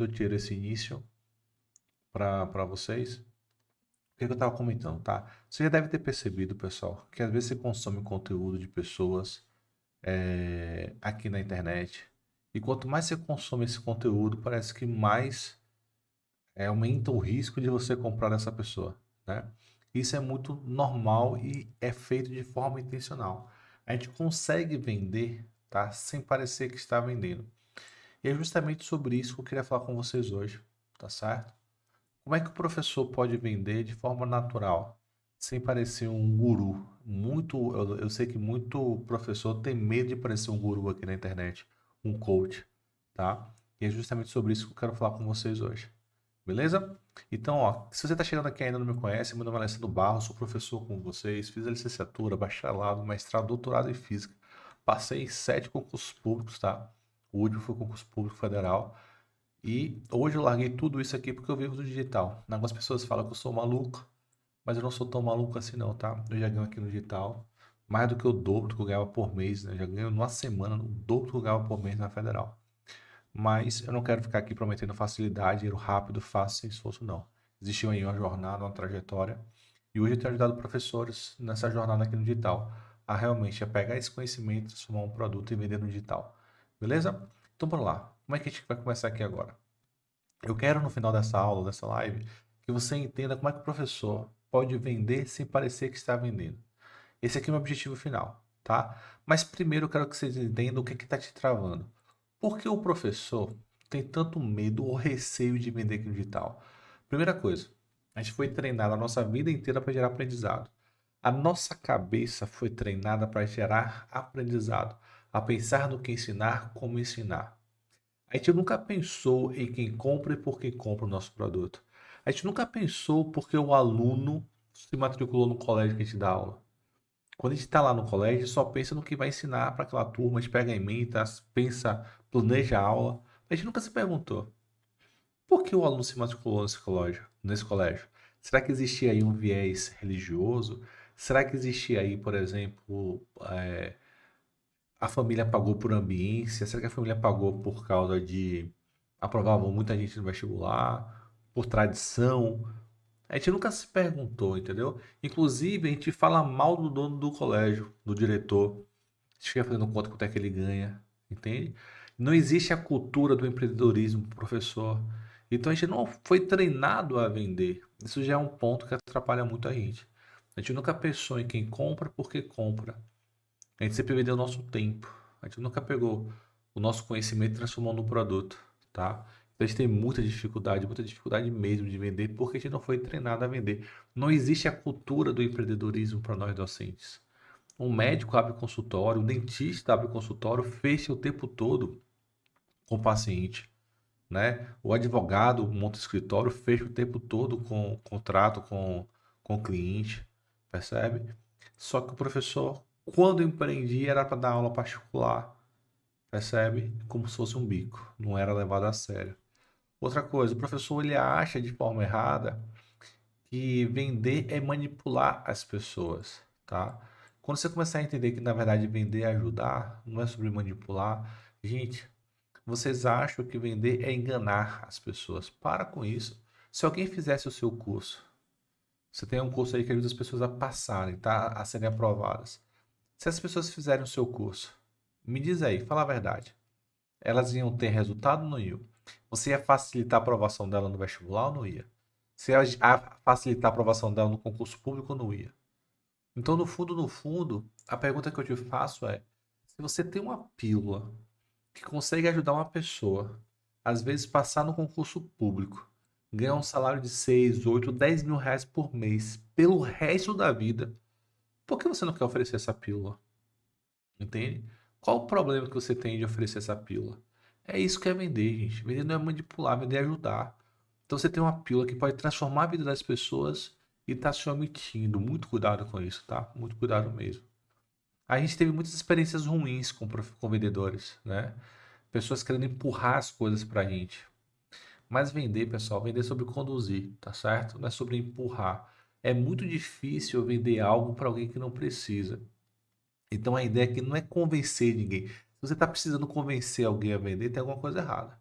eu tiro esse início para vocês, o que eu estava comentando, tá? Você já deve ter percebido, pessoal, que às vezes você consome conteúdo de pessoas aqui na internet, e quanto mais você consome esse conteúdo, parece que mais aumenta o risco de você comprar dessa pessoa, né? Isso é muito normal e é feito de forma intencional. A gente consegue vender, tá? Sem parecer que está vendendo. E é justamente sobre isso que eu queria falar com vocês hoje, tá certo? Como é que o professor pode vender de forma natural, sem parecer um guru? Eu sei que muito professor tem medo de parecer um guru aqui na internet, um coach, tá? E é justamente sobre isso que eu quero falar com vocês hoje. Beleza? Então, ó, se você está chegando aqui e ainda não me conhece, meu nome é Alessandro Barros, sou professor com vocês, fiz a licenciatura, bacharelado, mestrado, doutorado em física, passei em 7 concursos públicos, tá? O último foi o concurso público federal. E hoje eu larguei tudo isso aqui porque eu vivo do digital. Algumas pessoas falam que eu sou maluco, mas eu não sou tão maluco assim não, tá? Eu já ganho aqui no digital mais do que o dobro do que eu ganhava por mês, né? Eu já ganho numa semana o dobro do que eu ganhava por mês na federal. Mas eu não quero ficar aqui prometendo facilidade, dinheiro rápido, fácil, sem esforço, não. Existiu aí uma jornada, uma trajetória. E hoje eu tenho ajudado professores nessa jornada aqui no digital a realmente pegar esse conhecimento, transformar um produto e vender no digital. Beleza? Então, bora lá. Como é que a gente vai começar aqui agora? Eu quero, no final dessa aula, dessa live, que você entenda como é que o professor pode vender sem parecer que está vendendo. Esse aqui é o meu objetivo final, tá? Mas primeiro eu quero que vocês entendam o que está te travando. Por que o professor tem tanto medo ou receio de vender aqui no digital? Primeira coisa, a gente foi treinado a nossa vida inteira para gerar aprendizado. A nossa cabeça foi treinada para gerar aprendizado, a pensar no que ensinar, como ensinar. A gente nunca pensou em quem compra e por que compra o nosso produto. A gente nunca pensou porque o aluno se matriculou no colégio que a gente dá aula. Quando a gente está lá no colégio, só pensa no que vai ensinar para aquela turma, a gente pega em mente, pensa, planeja a aula. A gente nunca se perguntou por que o aluno se matriculou nesse colégio, nesse colégio. Será que existia aí um viés religioso? Será que existia aí, por exemplo, a família pagou por ambiência? Será que a família pagou por causa de aprovavam muita gente no vestibular, por tradição? A gente nunca se perguntou, entendeu? Inclusive, a gente fala mal do dono do colégio, do diretor. A gente fica fazendo conta quanto é que ele ganha, entende? Não existe a cultura do empreendedorismo pro professor. Então a gente não foi treinado a vender. Isso já é um ponto que atrapalha muito a gente. A gente nunca pensou em quem compra porque compra. A gente sempre vendeu o nosso tempo. A gente nunca pegou o nosso conhecimento e transformou num produto, tá? Então a gente tem muita dificuldade mesmo de vender, porque a gente não foi treinado a vender. Não existe a cultura do empreendedorismo para nós docentes. Um médico abre consultório, um dentista abre consultório, fecha o tempo todo com o paciente, né? O advogado monta escritório, fecha o tempo todo com contrato com o cliente, percebe? Só que o professor, quando empreendia, era para dar aula particular, percebe? Como se fosse um bico, não era levado a sério. Outra coisa, o professor ele acha de forma errada que vender é manipular as pessoas, tá? Quando você começar a entender que na verdade vender é ajudar, não é sobre manipular, gente, vocês acham que vender é enganar as pessoas? Para com isso. Se alguém fizesse o seu curso, você tem um curso aí que ajuda as pessoas a passarem, tá? A serem aprovadas. Se as pessoas fizerem o seu curso, me diz aí, fala a verdade. Elas iam ter resultado ou não iam? Você ia facilitar a aprovação dela no vestibular ou não ia? Você ia facilitar a aprovação dela no concurso público ou não ia? Então, no fundo, a pergunta que eu te faço é: se você tem uma pílula que consegue ajudar uma pessoa, às vezes passar no concurso público, ganhar um salário de 6, 8, 10 mil reais por mês pelo resto da vida, por que você não quer oferecer essa pílula? Entende? Qual o problema que você tem de oferecer essa pílula? É isso que é vender, gente. Vender não é manipular, vender é ajudar. Então você tem uma pílula que pode transformar a vida das pessoas e está se omitindo. Muito cuidado com isso, tá? Muito cuidado mesmo. A gente teve muitas experiências ruins com vendedores, né? Pessoas querendo empurrar as coisas pra gente. Mas vender, pessoal, vender é sobre conduzir, tá certo? Não é sobre empurrar. É muito difícil eu vender algo para alguém que não precisa. Então a ideia aqui não é convencer ninguém. Se você está precisando convencer alguém a vender, tem alguma coisa errada.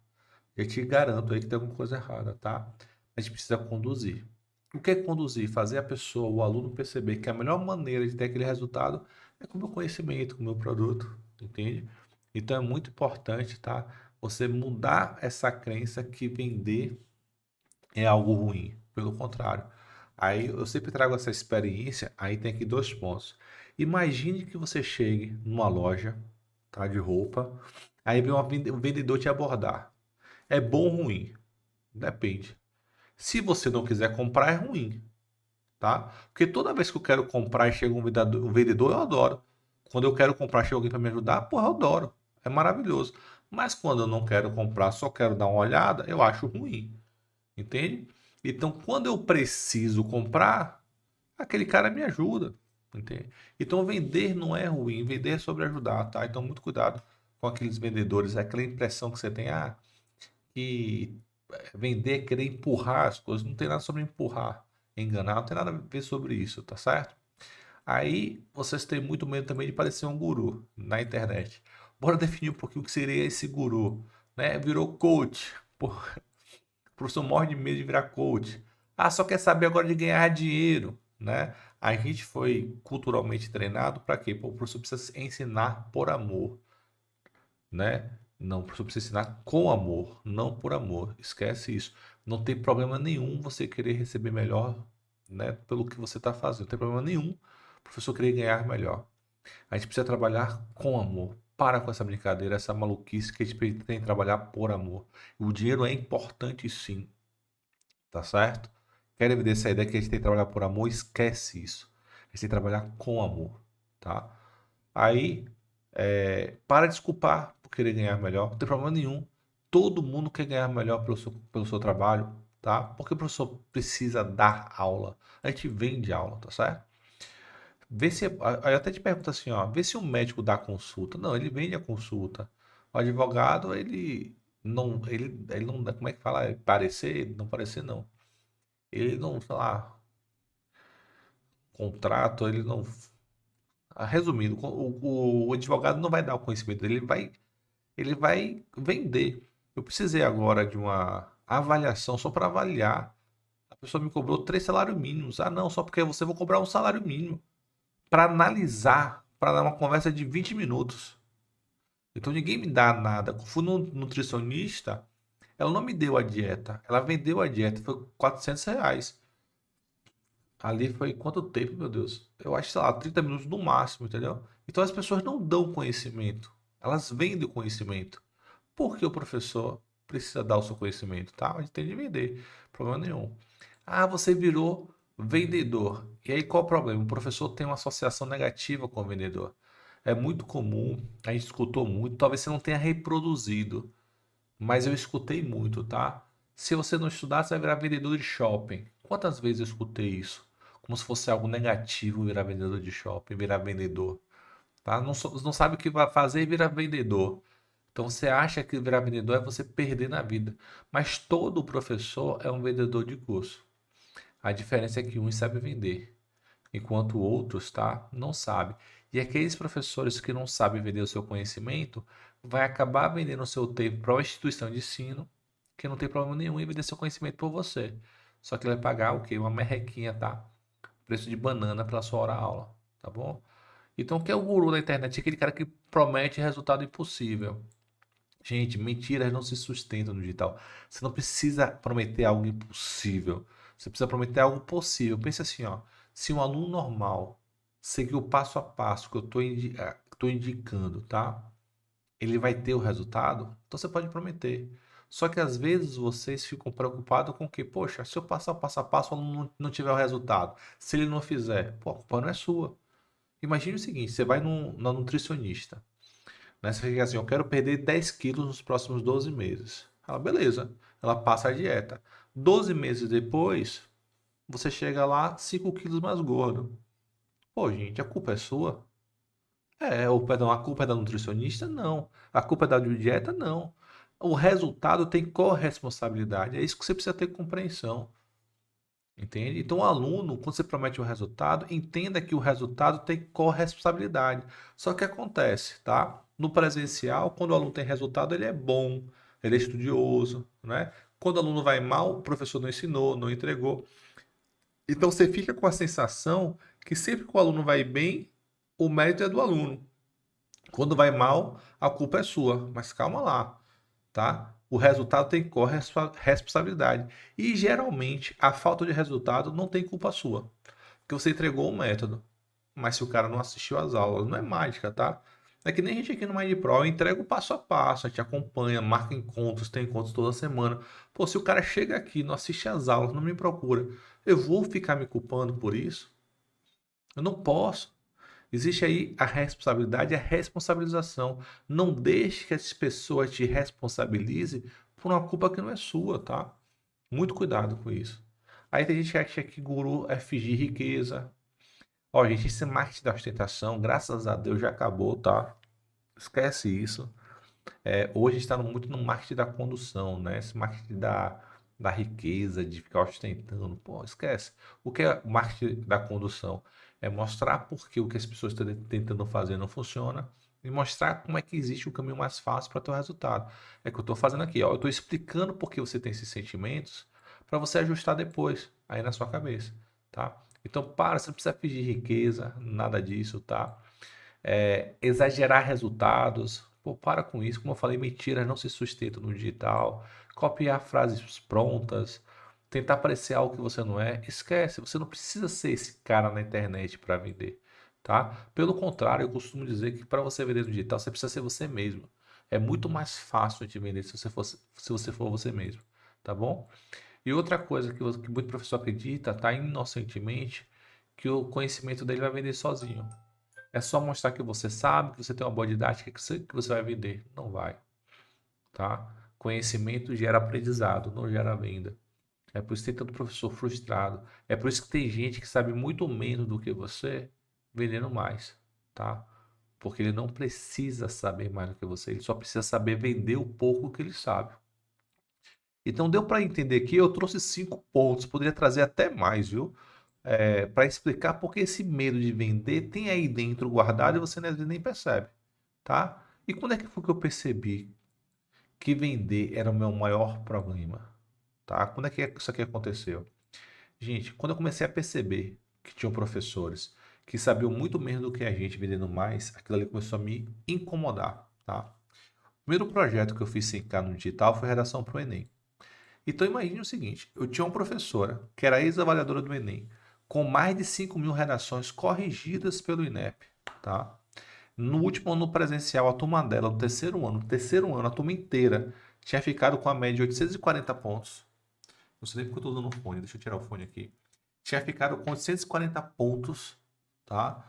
eu te garanto aí que tem alguma coisa errada, tá? A gente precisa conduzir. O que é conduzir? Fazer a pessoa, o aluno perceber que a melhor maneira de ter aquele resultado é com o meu conhecimento, com o meu produto, entende? Então é muito importante, tá? Você mudar essa crença que vender é algo ruim. Pelo contrário. Aí eu sempre trago essa experiência, aí tem aqui dois pontos. Imagine que você chegue numa loja, tá, de roupa, aí vem um vendedor te abordar. É bom ou ruim? Depende. Se você não quiser comprar, é ruim, tá? Porque toda vez que eu quero comprar e chega um vendedor, eu adoro. Quando eu quero comprar, chega alguém para me ajudar, porra, eu adoro. É maravilhoso. Mas quando eu não quero comprar, só quero dar uma olhada, eu acho ruim. Entende? Então, quando eu preciso comprar, aquele cara me ajuda. Entende? Então, vender não é ruim, vender é sobre ajudar, tá? Então, muito cuidado com aqueles vendedores, aquela impressão que você tem, que vender é querer empurrar as coisas, não tem nada sobre empurrar, enganar, não tem nada a ver sobre isso, tá certo? Aí, vocês têm muito medo também de parecer um guru na internet. Bora definir um pouquinho o que seria esse guru, né? Virou coach. Pô, o professor morre de medo de virar coach. Ah, só quer saber agora de ganhar dinheiro, né? A gente foi culturalmente treinado para quê? Pô, o professor precisa ensinar por amor, né? Não, o professor precisa ensinar com amor, não por amor. Esquece isso. Não tem problema nenhum você querer receber melhor, né? Pelo que você está fazendo. Não tem problema nenhum o professor querer ganhar melhor. A gente precisa trabalhar com amor. Para com essa brincadeira, essa maluquice que a gente tem que trabalhar por amor. O dinheiro é importante sim, tá certo? Quer evidenciar essa ideia que a gente tem que trabalhar por amor? Esquece isso. A gente tem que trabalhar com amor, tá? Aí, para de desculpar por querer ganhar melhor, não tem problema nenhum. Todo mundo quer ganhar melhor pelo seu trabalho, tá? Porque o professor precisa dar aula. A gente vende aula, tá certo? Vê se, aí eu até te pergunto assim, ó, vê se o médico dá consulta. Não, ele vende a consulta. O advogado, ele não, como é que fala? Parecer? Não parecer, não. Ele não, sei lá, contrato, ele não. Resumindo, o advogado não vai dar o conhecimento dele, ele vai vender. Eu precisei agora de uma avaliação só para avaliar. A pessoa me cobrou 3 salários mínimos. Ah, não, só porque você vou cobrar um salário mínimo para analisar, para dar uma conversa de 20 minutos. Então ninguém me dá nada. Eu fui no nutricionista, ela não me deu a dieta, ela vendeu a dieta, foi R$ 400. Ali foi quanto tempo, meu Deus? Eu acho, sei lá, 30 minutos no máximo, entendeu? Então as pessoas não dão conhecimento, elas vendem o conhecimento. Porque o professor precisa dar o seu conhecimento, tá? A gente tem de vender, problema nenhum. Ah, você virou vendedor. E aí qual o problema? O professor tem uma associação negativa com o vendedor. É muito comum, a gente escutou muito, talvez você não tenha reproduzido, mas eu escutei muito, tá? Se você não estudar, você vai virar vendedor de shopping. Quantas vezes eu escutei isso? Como se fosse algo negativo virar vendedor de shopping, virar vendedor, tá? Não, não sabe o que vai fazer e virar vendedor. Então você acha que virar vendedor é você perder na vida. Mas todo professor é um vendedor de curso. A diferença é que uns sabem vender, enquanto outros, tá, não sabem. E aqueles professores que não sabem vender o seu conhecimento, vai acabar vendendo o seu tempo para uma instituição de ensino que não tem problema nenhum em vender seu conhecimento por você. Só que ele vai pagar o quê? Uma merrequinha, tá? Preço de banana pela sua hora aula, tá bom? Então, o que é o guru na internet? É aquele cara que promete resultado impossível. Gente, mentiras não se sustentam no digital. Você não precisa prometer algo impossível. Você precisa prometer algo possível. Pense assim, ó. Se um aluno normal seguir o passo a passo que eu estou indicando, tá? Ele vai ter o resultado? Então você pode prometer. Só que às vezes vocês ficam preocupados com que, poxa, se eu passar o passo a passo, o aluno não tiver o resultado. Se ele não fizer, pô, a culpa não é sua. Imagine o seguinte, você vai na nutricionista. Né? Você fica assim, eu quero perder 10 quilos nos próximos 12 meses. Ela, beleza. Ela passa a dieta. 12 meses depois, você chega lá 5 quilos mais gordo. Pô, gente, a culpa é sua? Ou perdão, a culpa é da nutricionista? Não. A culpa é da dieta? Não. O resultado tem corresponsabilidade. É isso que você precisa ter compreensão. Entende? Então, o aluno, quando você promete um resultado, entenda que o resultado tem corresponsabilidade. Só que acontece, tá? No presencial, quando o aluno tem resultado, ele é bom. ele é estudioso, né? Quando o aluno vai mal, o professor não ensinou, não entregou. Então você fica com a sensação que sempre que o aluno vai bem, o mérito é do aluno. Quando vai mal, a culpa é sua. Mas calma lá, tá? O resultado tem que correr a sua responsabilidade. E geralmente a falta de resultado não tem culpa sua, porque você entregou o método. Mas se o cara não assistiu às aulas, não é mágica, tá? É que nem a gente aqui no Mind Pro, eu entrego passo a passo, a gente acompanha, marca encontros, tem encontros toda semana. Pô, se o cara chega aqui, não assiste às aulas, não me procura, eu vou ficar me culpando por isso? Eu não posso. Existe aí a responsabilidade e a responsabilização. Não deixe que as pessoas te responsabilizem por uma culpa que não é sua, tá? Muito cuidado com isso. Aí tem gente que acha que guru é fingir riqueza. Ó, gente, esse marketing da ostentação, graças a Deus, já acabou, tá? Esquece isso. Hoje está muito no marketing da condução, né? Esse marketing da riqueza, de ficar ostentando. Pô, esquece. O que é o marketing da condução? É mostrar por que o que as pessoas estão tentando fazer não funciona e mostrar como é que existe o caminho mais fácil para ter o resultado. É o que eu estou fazendo aqui, ó. Eu estou explicando por que você tem esses sentimentos para você ajustar depois, aí na sua cabeça, tá? Então, para, você não precisa fingir riqueza, nada disso, tá? Exagerar resultados. Pô, para com isso. Como eu falei, mentiras não se sustentam no digital. Copiar frases prontas. Tentar parecer algo que você não é. Esquece, você não precisa ser esse cara na internet para vender, tá? Pelo contrário, eu costumo dizer que para você vender no digital, você precisa ser você mesmo. É muito mais fácil de vender se você for você mesmo, tá bom? E outra coisa que muito professor acredita, tá inocentemente, que o conhecimento dele vai vender sozinho. É só mostrar que você sabe, que você tem uma boa didática, que você vai vender. Não vai, tá? Conhecimento gera aprendizado, não gera venda. É por isso que tem tanto professor frustrado. É por isso que tem gente que sabe muito menos do que você vendendo mais, tá? Porque ele não precisa saber mais do que você, ele só precisa saber vender o pouco que ele sabe. Então deu para entender que eu trouxe 5 pontos, poderia trazer até mais, viu? Para explicar porque esse medo de vender tem aí dentro guardado e você às vezes nem percebe, tá? E quando é que foi que eu percebi que vender era o meu maior problema, tá? Quando é que isso aqui aconteceu? Gente, quando eu comecei a perceber que tinham professores que sabiam muito menos do que a gente vendendo mais, aquilo ali começou a me incomodar, tá? O primeiro projeto que eu fiz sem cá no digital foi redação para o Enem. Então imagine o seguinte, eu tinha uma professora que era ex-avaliadora do Enem, com mais de 5.000 redações corrigidas pelo INEP, tá? No último ano presencial, a turma dela, no terceiro ano, a turma inteira tinha ficado com a média de 840 pontos. Não sei nem porque eu estou usando o fone, deixa eu tirar o fone aqui. Tinha ficado com 840 pontos, tá?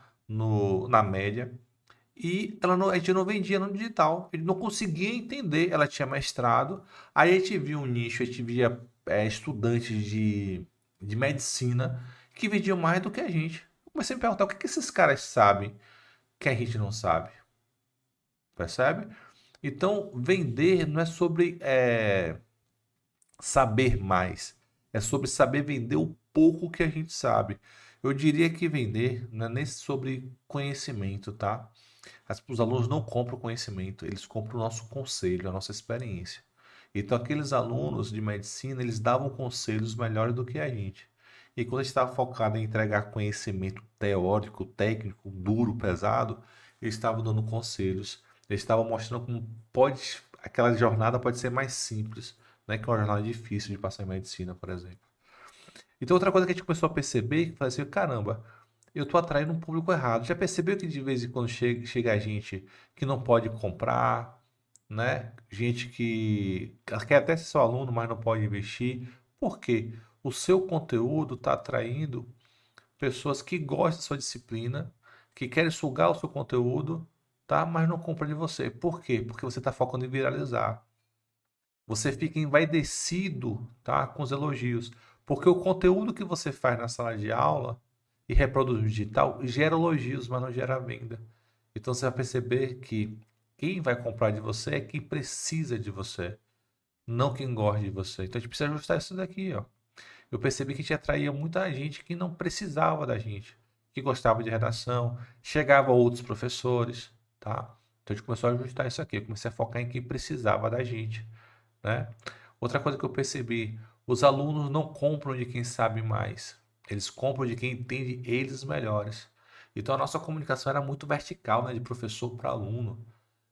Na média. E a gente não vendia no digital. Ele não conseguia entender. Ela tinha mestrado. Aí a gente via um nicho, a gente via estudantes de medicina que vendiam mais do que a gente. Eu comecei a me perguntar o que, que esses caras sabem que a gente não sabe. Percebe? Então, vender não é sobre saber mais. É sobre saber vender o pouco que a gente sabe. Eu diria que vender não é nem sobre conhecimento, tá? Os alunos não compram conhecimento, eles compram o nosso conselho, a nossa experiência. Então, aqueles alunos de medicina, eles davam conselhos melhores do que a gente. E quando a gente estava focado em entregar conhecimento teórico, técnico, duro, pesado, eles estavam dando conselhos, eles estavam mostrando como aquela jornada pode ser mais simples, né, que é uma jornada difícil de passar em medicina, por exemplo. Então, outra coisa que a gente começou a perceber, que foi assim, caramba, eu tô atraindo um público errado. Já percebeu que de vez em quando chega gente que não pode comprar, né? Gente que quer até ser seu aluno, mas não pode investir. Por quê? O seu conteúdo está atraindo pessoas que gostam da sua disciplina, que querem sugar o seu conteúdo, tá? Mas não compram de você. Por quê? Porque você está focando em viralizar. Você fica envaidecido, tá, com os elogios, porque o conteúdo que você faz na sala de aula e reproduz no digital gera elogios, mas não gera venda. Então você vai perceber que quem vai comprar de você é quem precisa de você, não quem gosta de você. Então a gente precisa ajustar isso daqui, ó. Eu percebi que a gente atraía muita gente que não precisava da gente, que gostava de redação, chegava outros professores, tá? Então a gente começou a ajustar isso aqui, eu comecei a focar em quem precisava da gente. né? Outra coisa que eu percebi, os alunos não compram de quem sabe mais, eles compram de quem entende eles melhores. Então a nossa comunicação era muito vertical, né, de professor para aluno.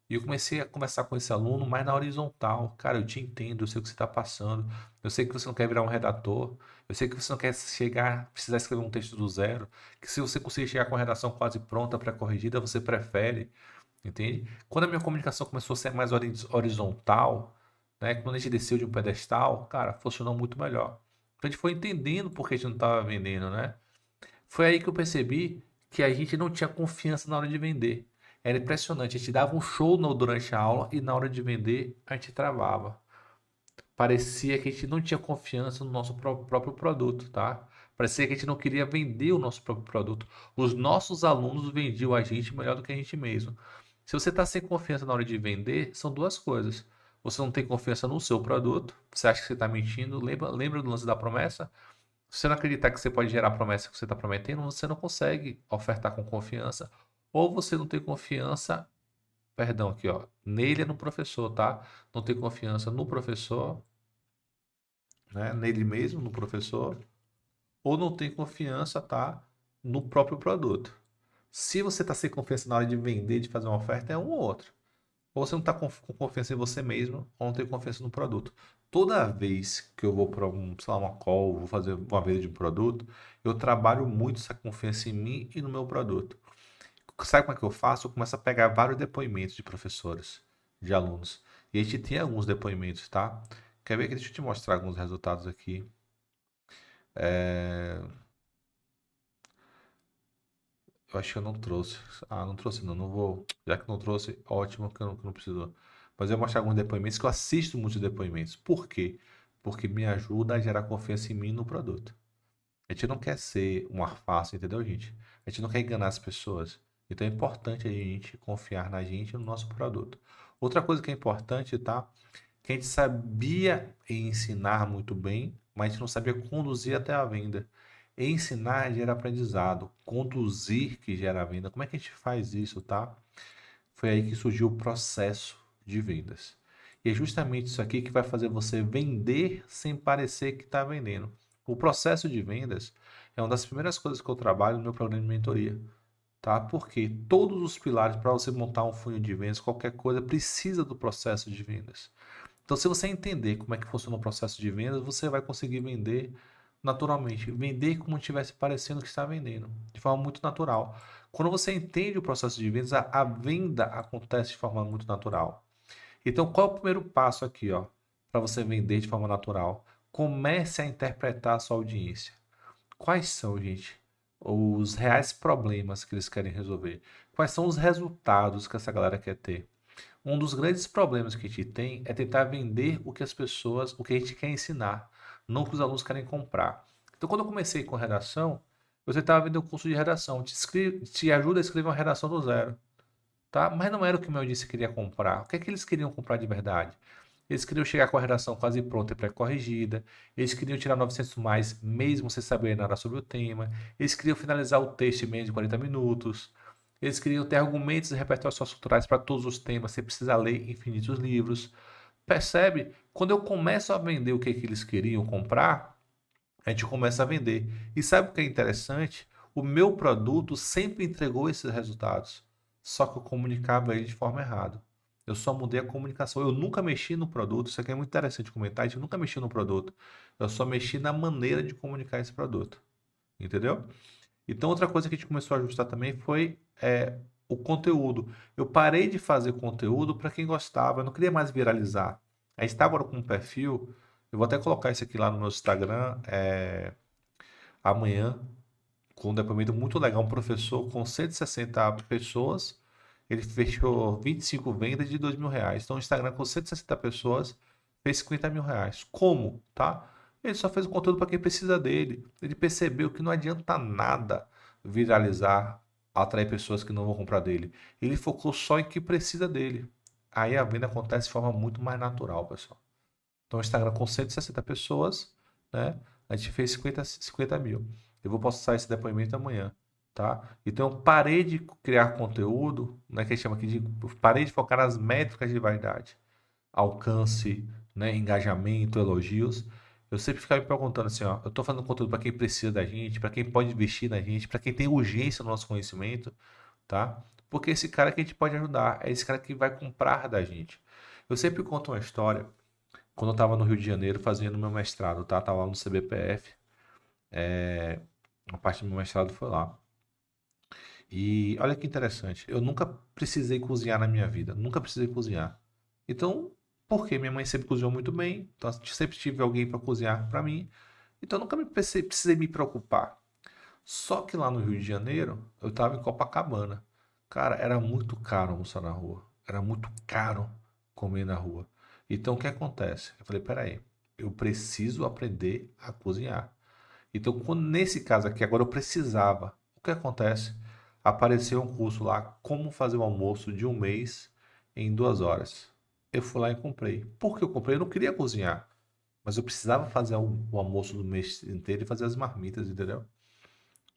E eu comecei a conversar com esse aluno mais na horizontal. Cara, eu te entendo, eu sei o que você está passando. Eu sei que você não quer virar um redator. Eu sei que você não quer chegar, precisar escrever um texto do zero. Que se você conseguir chegar com a redação quase pronta, pré-corrigida, você prefere. Entende? Quando a minha comunicação começou a ser mais horizontal, né? Quando a gente desceu de um pedestal, cara, funcionou muito melhor. Então a gente foi entendendo por que a gente não estava vendendo, né? Foi aí que eu percebi que a gente não tinha confiança na hora de vender. Era impressionante, a gente dava um show durante a aula e na hora de vender a gente travava. Parecia que a gente não tinha confiança no nosso próprio produto, tá? Parecia que a gente não queria vender o nosso próprio produto. Os nossos alunos vendiam a gente melhor do que a gente mesmo. Se você está sem confiança na hora de vender, são duas coisas. Você não tem confiança no seu produto, você acha que você está mentindo. Lembra do lance da promessa? Se você não acreditar que você pode gerar a promessa que você está prometendo, você não consegue ofertar com confiança. Ou você não tem confiança, perdão, aqui, ó, nele é no professor, tá? Não tem confiança no professor, né? Nele mesmo, no professor, ou não tem confiança, tá? No próprio produto. Se você está sem confiança na hora de vender, de fazer uma oferta, é um ou outro. Ou você não está com confiança em você mesmo, ou não tem confiança no produto. Toda vez que eu vou para sei lá, uma call, vou fazer uma venda de um produto, eu trabalho muito essa confiança em mim e no meu produto. Sabe como é que eu faço? Eu começo a pegar vários depoimentos de professores, de alunos. E a gente tem alguns depoimentos, tá? Quer ver que deixa eu te mostrar alguns resultados aqui. É, eu acho que eu não trouxe. Ah, não trouxe não, não vou. Já que não trouxe, ótimo que não precisou. Mas eu vou mostrar alguns depoimentos que eu assisto muitos depoimentos. Por quê? Porque me ajuda a gerar confiança em mim e no produto. A gente não quer ser um ar fácil, entendeu, gente? A gente não quer enganar as pessoas. Então é importante a gente confiar na gente e no nosso produto. Outra coisa que é importante, tá? Que a gente sabia ensinar muito bem, mas a gente não sabia conduzir até a venda. Ensinar gera aprendizado, conduzir que gera venda. Como é que a gente faz isso, tá? Foi aí que surgiu o processo de vendas. E é justamente isso aqui que vai fazer você vender sem parecer que está vendendo. O processo de vendas é uma das primeiras coisas que eu trabalho no meu programa de mentoria, tá? Porque todos os pilares para você montar um funil de vendas, qualquer coisa, precisa do processo de vendas. Então, se você entender como é que funciona o processo de vendas, você vai conseguir vender naturalmente. Vender como se estivesse parecendo que está vendendo, de forma muito natural. Quando você entende o processo de vendas, a venda acontece de forma muito natural. Então, qual é o primeiro passo aqui, ó, para você vender de forma natural? Comece a interpretar a sua audiência. Quais são, gente, os reais problemas que eles querem resolver? Quais são os resultados que essa galera quer ter? Um dos grandes problemas que a gente tem é tentar vender o que as pessoas, o que a gente quer ensinar, não o que os alunos querem comprar. Então, quando eu comecei com redação, eu tentava vender o curso de redação, te ajuda a escrever uma redação do zero, tá? Mas não era o que o meu disse queria comprar. O que é que eles queriam comprar de verdade? Eles queriam chegar com a redação quase pronta e pré-corrigida. Eles queriam tirar 900 mais, mesmo sem saber nada sobre o tema. Eles queriam finalizar o texto em menos de 40 minutos. Eles queriam ter argumentos e repertórios socioculturais para todos os temas, sem precisar ler infinitos livros. Percebe? Quando eu começo a vender o que, que eles queriam comprar, a gente começa a vender. E sabe o que é interessante? O meu produto sempre entregou esses resultados, só que eu comunicava ele de forma errada. Eu só mudei a comunicação. Eu nunca mexi no produto. Isso aqui é muito interessante comentar. A gente nunca mexi no produto. Eu só mexi na maneira de comunicar esse produto. Entendeu? Então, outra coisa que a gente começou a ajustar também foi o conteúdo. Eu parei de fazer conteúdo para quem gostava. Eu não queria mais viralizar. A gente está agora com um perfil. Eu vou até colocar isso aqui lá no meu Instagram. Amanhã, com um depoimento muito legal, um professor com 160 pessoas, ele fechou 25 vendas de R$ 2.000. Então, o Instagram com 160 pessoas fez R$ 50.000. Como? Tá? Ele só fez o conteúdo para quem precisa dele. Ele percebeu que não adianta nada viralizar, atrair pessoas que não vão comprar dele. Ele focou só em que precisa dele. Aí a venda acontece de forma muito mais natural, pessoal. Então, o Instagram com 160 pessoas, né? A gente fez 50 mil. Eu vou postar esse depoimento amanhã, tá? Então, eu parei de criar conteúdo, né? Que a gente chama aqui de... Parei de focar nas métricas de vaidade. Alcance, né, engajamento, elogios, eu sempre ficava me perguntando assim, ó, eu tô fazendo conteúdo para quem precisa da gente, para quem pode investir na gente, para quem tem urgência no nosso conhecimento, tá? Porque esse cara que a gente pode ajudar, é esse cara que vai comprar da gente. Eu sempre conto uma história, quando eu estava no Rio de Janeiro fazendo meu mestrado, tá? Tava lá no CBPF, a parte do meu mestrado foi lá. E olha que interessante, eu nunca precisei cozinhar na minha vida, nunca precisei cozinhar. Então, por quê? Minha mãe sempre cozinhou muito bem, então sempre tive alguém para cozinhar para mim, então eu nunca precisei me preocupar. Só que lá no Rio de Janeiro, eu estava em Copacabana. Cara, era muito caro almoçar na rua, era muito caro comer na rua. Então, o que acontece? Eu falei, peraí, eu preciso aprender a cozinhar. Então, nesse caso aqui, agora eu precisava. O que acontece? Apareceu um curso lá, como fazer um almoço de um mês em 2 horas. Eu fui lá e comprei. Por que eu comprei? Eu não queria cozinhar, mas eu precisava fazer o almoço do mês inteiro e fazer as marmitas, entendeu?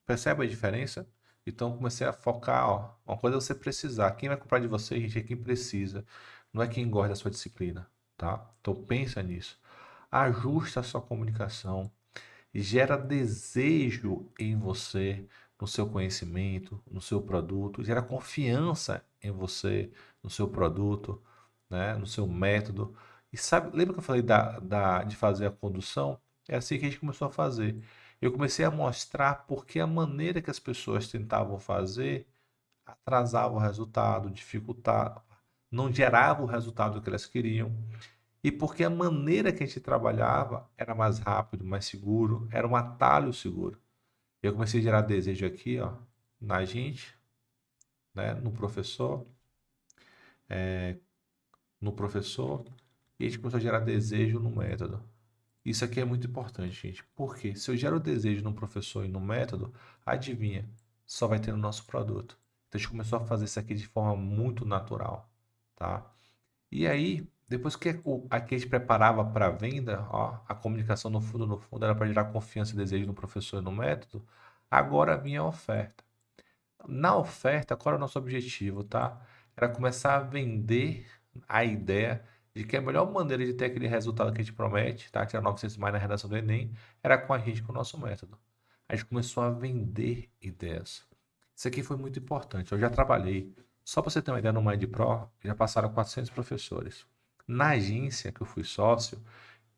Percebe a diferença? Então, comecei a focar, ó, uma coisa é você precisar. Quem vai comprar de você, gente, é quem precisa. Não é quem gosta da sua disciplina, tá? Então, pensa nisso. Ajusta a sua comunicação, gera desejo em você, no seu conhecimento, no seu produto, gera confiança em você, no seu produto, né, no seu método. E sabe, lembra que eu falei de fazer a condução? É assim que a gente começou a fazer. Eu comecei a mostrar porque a maneira que as pessoas tentavam fazer atrasava o resultado, dificultava, não gerava o resultado que elas queriam. E porque a maneira que a gente trabalhava era mais rápido, mais seguro, era um atalho seguro. Eu comecei a gerar desejo aqui, ó, na gente, né, no professor, e a gente começou a gerar desejo no método. Isso aqui é muito importante, gente, porque se eu gero desejo no professor e no método, adivinha, só vai ter no nosso produto. Então a gente começou a fazer isso aqui de forma muito natural, tá? E aí, depois que aqui a gente preparava para a venda, ó, a comunicação no fundo era para gerar confiança e desejo no professor e no método, agora vinha a oferta. Na oferta, qual era o nosso objetivo, tá? Era começar a vender a ideia de que a melhor maneira de ter aquele resultado que a gente promete, tá? Tirar 900 mais na redação do Enem, era com a gente, com o nosso método. A gente começou a vender ideias. Isso aqui foi muito importante. Eu já trabalhei, só para você ter uma ideia, no Mind Pro, já passaram 400 professores. Na agência que eu fui sócio,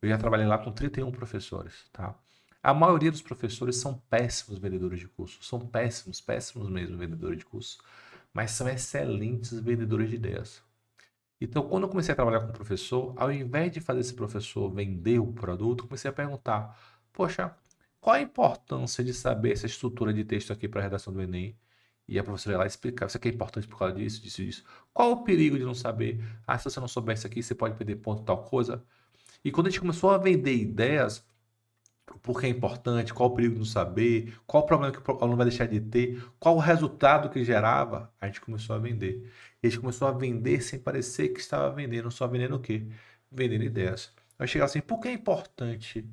eu já trabalhei lá com 31 professores, tá? A maioria dos professores são péssimos vendedores de curso, são péssimos, péssimos mesmo vendedores de curso, mas são excelentes vendedores de ideias. Então, quando eu comecei a trabalhar com o professor, ao invés de fazer esse professor vender o produto, eu comecei a perguntar: poxa, qual a importância de saber essa estrutura de texto aqui para a redação do Enem? E a professora ia lá explicar: isso aqui é importante por causa disso, disso, disso. Qual o perigo de não saber? Ah, se você não souber isso aqui, você pode perder ponto, tal coisa. E quando a gente começou a vender ideias, por que é importante, qual o perigo de não saber, qual o problema que o aluno vai deixar de ter, qual o resultado que gerava, a gente começou a vender. E a gente começou a vender sem parecer que estava vendendo, só vendendo o quê? Vendendo ideias. Eu chegava assim, por que é importante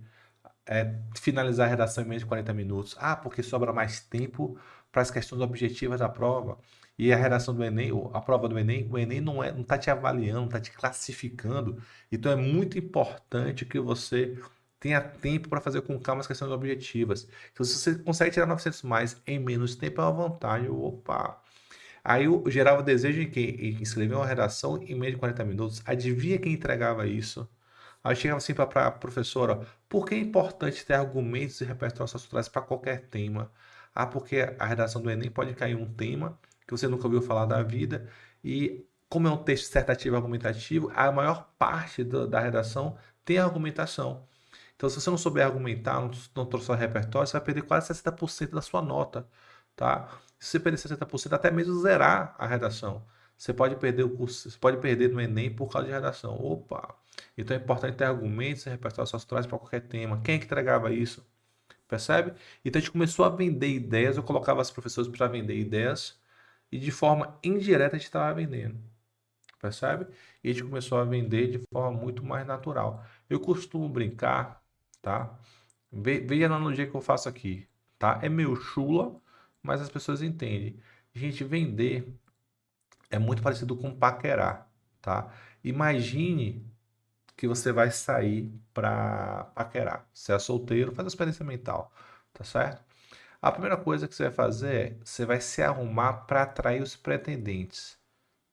finalizar a redação em menos de 40 minutos? Ah, porque sobra mais tempo para as questões objetivas da prova. E a redação do Enem, ou a prova do Enem, o Enem não está te avaliando, não está te classificando. Então é muito importante que você tenha tempo para fazer com calma as questões objetivas. Então, se você consegue tirar 900 mais em menos tempo, é uma vantagem. Opa! Aí eu gerava desejo em quem? Em escrever uma redação em menos de 40 minutos. Adivinha quem entregava isso? Aí eu chegava assim para a professora: por que é importante ter argumentos e repertório socioculturais para qualquer tema? Ah, porque a redação do Enem pode cair um tema que você nunca ouviu falar da vida, e como é um texto dissertativo argumentativo, a maior parte da redação tem argumentação. Então, se você não souber argumentar, não trouxer repertório, você vai perder quase 60% da sua nota, tá? Se você perder 60%, até mesmo zerar a redação. Você pode perder o curso, você pode perder no Enem por causa de redação. Opa! Então é importante ter argumentos e repertório sociais para qualquer tema. Quem é que entregava isso? Percebe? Então a gente começou a vender ideias, eu colocava as professores para vender ideias e de forma indireta a gente estava vendendo. Percebe? E a gente começou a vender de forma muito mais natural. Eu costumo brincar, tá? Veja a analogia que eu faço aqui, tá? É meio chula, mas as pessoas entendem. Gente, vender é muito parecido com paquerar, tá? Imagine que você vai sair para paquerar. Se é solteiro, faz uma experiência mental, tá certo? A primeira coisa que você vai fazer é, você vai se arrumar para atrair os pretendentes,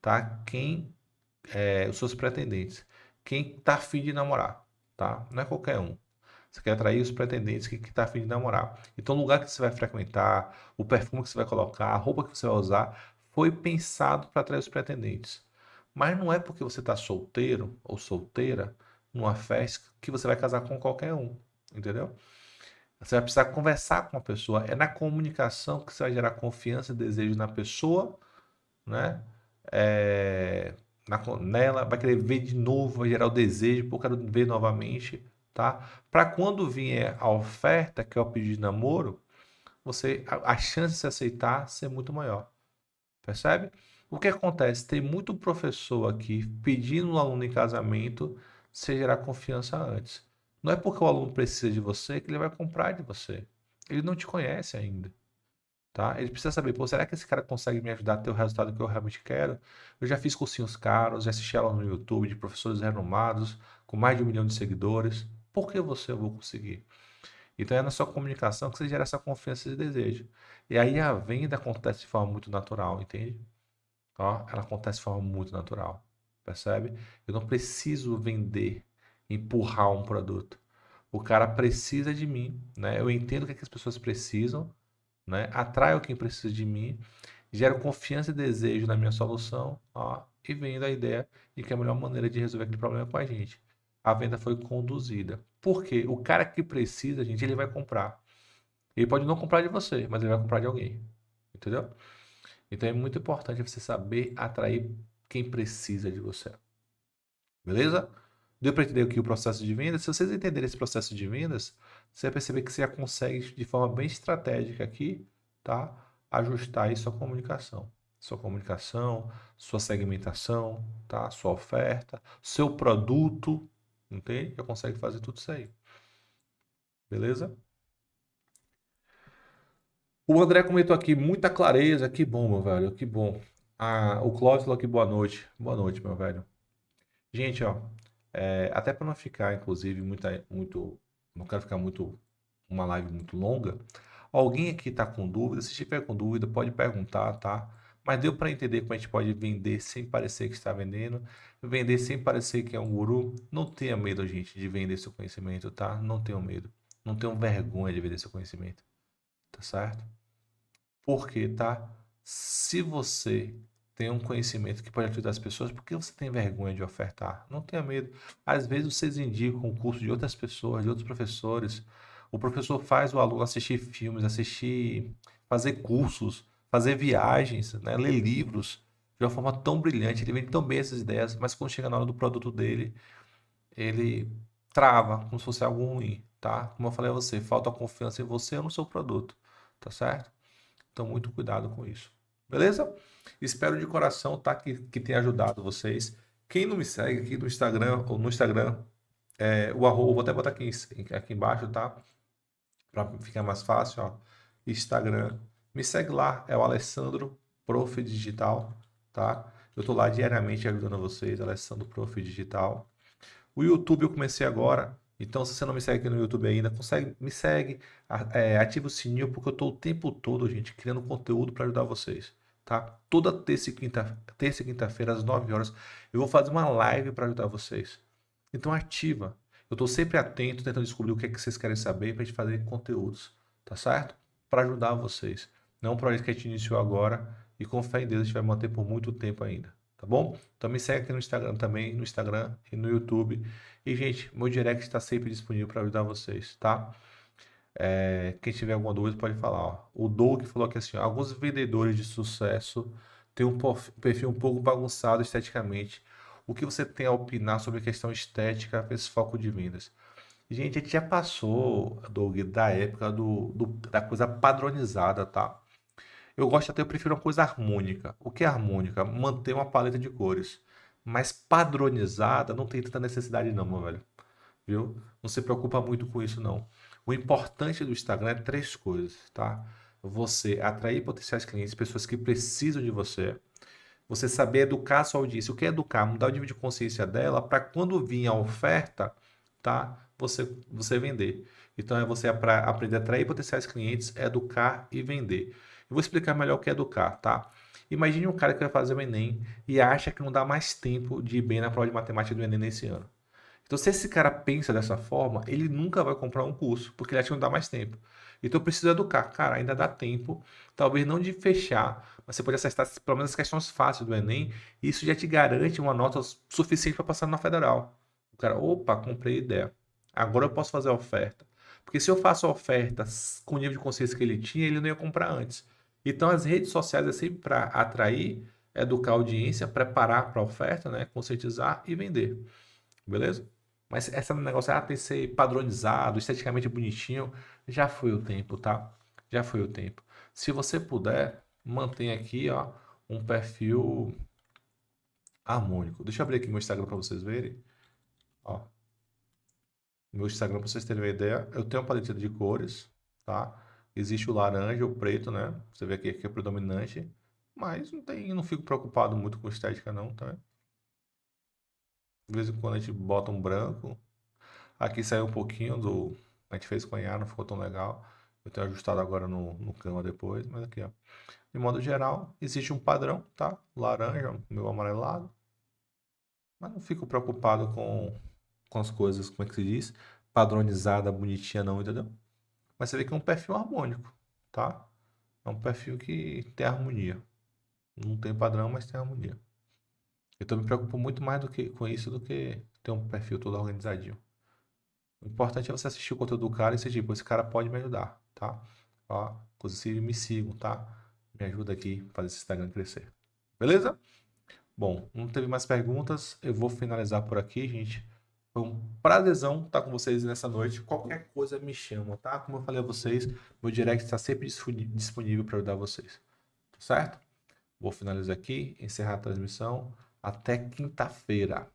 tá? Os seus pretendentes. Quem tá afim de namorar, tá? Não é qualquer um. Você quer atrair os pretendentes que tá afim de namorar. Então, o lugar que você vai frequentar, o perfume que você vai colocar, a roupa que você vai usar, foi pensado para atrair os pretendentes. Mas não é porque você tá solteiro ou solteira numa festa que você vai casar com qualquer um, entendeu? Você vai precisar conversar com a pessoa. É na comunicação que você vai gerar confiança e desejo na pessoa, né? É, nela, vai querer ver de novo, vai gerar o desejo, pô, quero ver novamente, tá? Para quando vier a oferta, que é o pedido de namoro, a chance de se aceitar ser muito maior, percebe? O que acontece? Tem muito professor aqui pedindo um aluno em casamento sem gerar confiança antes. Não é porque o aluno precisa de você que ele vai comprar de você. Ele não te conhece ainda. Tá? Ele precisa saber, pô, será que esse cara consegue me ajudar a ter o resultado que eu realmente quero? Eu já fiz cursinhos caros, já assisti aula no YouTube de professores renomados, com mais de 1 milhão de seguidores. Por que você eu vou conseguir? Então é na sua comunicação que você gera essa confiança e desejo. E aí a venda acontece de forma muito natural, entende? Ó, ela acontece de forma muito natural, percebe? Eu não preciso vender, empurrar um produto. O cara precisa de mim, né? Eu entendo o que, é que as pessoas precisam, né? Atraio quem precisa de mim, gero confiança e desejo na minha solução, ó, e vendo a ideia de que é a melhor maneira de resolver aquele problema com a gente. A venda foi conduzida. Porque o cara que precisa, gente, ele vai comprar. Ele pode não comprar de você, mas ele vai comprar de alguém. Entendeu? Então é muito importante você saber atrair quem precisa de você. Beleza? Deu para entender aqui o processo de vendas? Se vocês entenderem esse processo de vendas, você vai perceber que você já consegue, de forma bem estratégica aqui, tá? Ajustar aí sua comunicação, sua segmentação, tá? Sua oferta, seu produto, entende? Já consegue fazer tudo isso aí. Beleza? O André comentou aqui, muita clareza, que bom, meu velho, que bom. Ah, o Cláudio falou aqui, boa noite, meu velho. Gente, ó, até para não ficar, inclusive, não quero ficar muito, uma live muito longa. Alguém aqui está com dúvida? Se tiver com dúvida, pode perguntar, tá? Mas deu para entender como a gente pode vender sem parecer que está vendendo, vender sem parecer que é um guru. Não tenha medo, gente, de vender seu conhecimento, tá? Não tenham medo. Não tenham vergonha de vender seu conhecimento, tá certo? Porque, tá? Se você tem um conhecimento que pode ajudar as pessoas, por que você tem vergonha de ofertar? Não tenha medo. Às vezes vocês indicam o curso de outras pessoas, de outros professores. O professor faz o aluno assistir filmes, fazer cursos, fazer viagens, né? Ler livros de uma forma tão brilhante. Ele vende tão bem essas ideias, mas quando chega na hora do produto dele, ele trava, como se fosse algo ruim, tá? Como eu falei a você, falta confiança em você ou no seu produto, tá certo? Então, muito cuidado com isso. Beleza? Espero de coração, tá? Que tenha ajudado vocês. Quem não me segue aqui no Instagram, ou no Instagram, o arroba, vou até botar aqui embaixo, tá? Para ficar mais fácil, ó. Instagram. Me segue lá, é o Alessandro Prof Digital, tá? Eu tô lá diariamente ajudando vocês, Alessandro Prof Digital. O YouTube eu comecei agora, então se você não me segue aqui no YouTube ainda, me segue, ativa o sininho, porque eu estou o tempo todo, gente, criando conteúdo para ajudar vocês, tá? Toda terça e quinta-feira, às 9 horas, eu vou fazer uma live para ajudar vocês. Então ativa. Eu estou sempre atento, tentando descobrir o que é que vocês querem saber para a gente fazer conteúdos, tá certo? Para ajudar vocês. Não é um projeto que a gente iniciou agora e com fé em Deus a gente vai manter por muito tempo ainda. Tá bom? Então me segue aqui no Instagram também, no Instagram e no YouTube. E, gente, meu direct está sempre disponível para ajudar vocês, tá? Quem tiver alguma dúvida pode falar, ó. O Doug falou aqui assim, ó, alguns vendedores de sucesso têm um perfil um pouco bagunçado esteticamente. O que você tem a opinar sobre a questão estética esse foco de vendas? Gente, a gente já passou, Doug, da época da coisa padronizada, tá? Eu prefiro uma coisa harmônica. O que é harmônica? Manter uma paleta de cores. Mas padronizada não tem tanta necessidade não, meu velho. Viu? Não se preocupa muito com isso não. O importante do Instagram é três coisas, tá? Você atrair potenciais clientes, pessoas que precisam de você. Você saber educar a sua audiência. O que é educar? Mudar o nível de consciência dela para quando vir a oferta, tá? Você vender. Então é você aprender a atrair potenciais clientes, educar e vender. Eu vou explicar melhor o que é educar, tá? Imagine um cara que vai fazer o Enem e acha que não dá mais tempo de ir bem na prova de matemática do Enem nesse ano. Então, se esse cara pensa dessa forma, ele nunca vai comprar um curso, porque ele acha que não dá mais tempo. Então, eu preciso educar. Cara, ainda dá tempo, talvez não de fechar, mas você pode acertar pelo menos as questões fáceis do Enem, e isso já te garante uma nota suficiente para passar na federal. O cara, opa, comprei ideia. Agora eu posso fazer a oferta. Porque se eu faço a oferta com o nível de consciência que ele tinha, ele não ia comprar antes. Então, as redes sociais é sempre para atrair, educar a audiência, preparar para a oferta, né? Conscientizar e vender. Beleza? Mas esse negócio, tem que ser padronizado, esteticamente bonitinho, já foi o tempo, tá? Já foi o tempo. Se você puder, mantenha aqui, ó, um perfil harmônico. Deixa eu abrir aqui meu Instagram para vocês verem. Ó, meu Instagram, para vocês terem uma ideia, eu tenho uma paleta de cores, tá? Existe o laranja, o preto, né? Você vê aqui que é predominante, mas não fico preocupado muito com estética não, tá? De vez em quando a gente bota um branco. Aqui saiu um pouquinho do. A gente fez com a IA, não ficou tão legal. Eu tenho ajustado agora no Canva depois, mas aqui, ó. De modo geral, existe um padrão, tá? Laranja, meu amarelado. Mas não fico preocupado com as coisas, como é que se diz? Padronizada, bonitinha, não, entendeu? Mas você vê que é um perfil harmônico, tá? É um perfil que tem harmonia. Não tem padrão, mas tem harmonia. Eu me preocupo muito mais com isso do que ter um perfil todo organizadinho. O importante é você assistir o conteúdo do cara e ser tipo, esse cara pode me ajudar, tá? Ó, inclusive me sigam, tá? Me ajuda aqui a fazer esse Instagram crescer. Beleza? Bom, não teve mais perguntas. Eu vou finalizar por aqui, gente. Foi um prazerzão estar com vocês nessa noite. Qualquer coisa me chama, tá? Como eu falei a vocês, meu direct está sempre disponível para ajudar vocês. Certo? Vou finalizar aqui, encerrar a transmissão. Até quinta-feira.